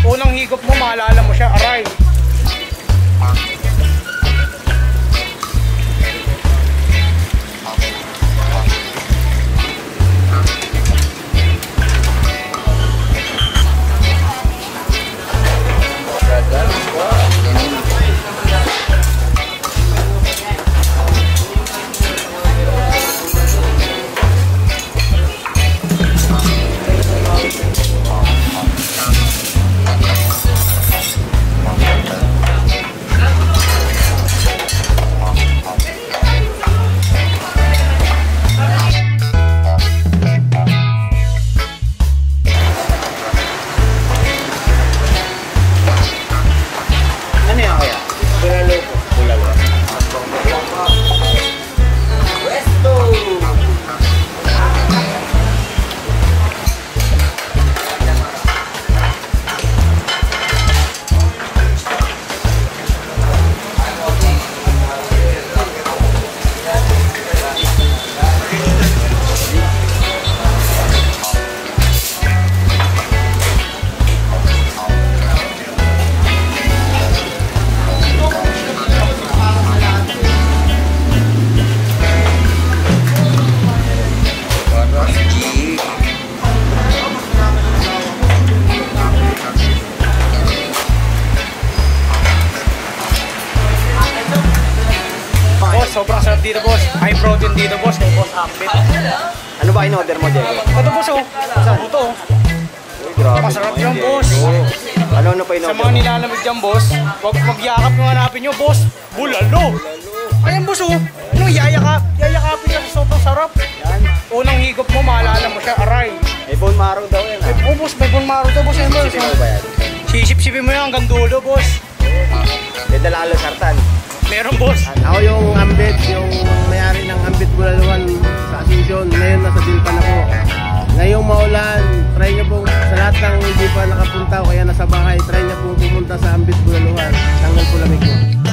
Unang higop mo, maalala mo siya, aray. Sobrang sarap dito, boss. High protein dito, boss. Kay Boss Ambit. Ano ba in-order mo, Diego? Ito, boss, oh. Saan? Ito, oh. Grabe. Masarap yan, boss. Ano pa in-order mo? Sa mga nilalamig dyan, boss, wag magyakap yung hanapin nyo, boss. Bulalo. Ayan, boss, oh. Ano, yayakapin ka sa sobrang sarap. Yan. Unang higop mo, maalala mo siya, aray. May bone marrow daw yan, ha? Oh, boss, may bone marrow daw, boss. Sisipin mo ba yan? Sisip-sipin mo yan hanggang dulo, boss. May dalalo sartan. Meron, boss. Ako yung Ambit, yung may-ari ng Ambit Bulaluan sa Asuncion. Ngayon nasa Dilpan ako. Ngayong maulan, try nyo po sa lahat ng hindi pa nakapunta o kaya nasa bahay, try nyo po pumunta sa Ambit Bulaluan. Tanggal po lamig ko.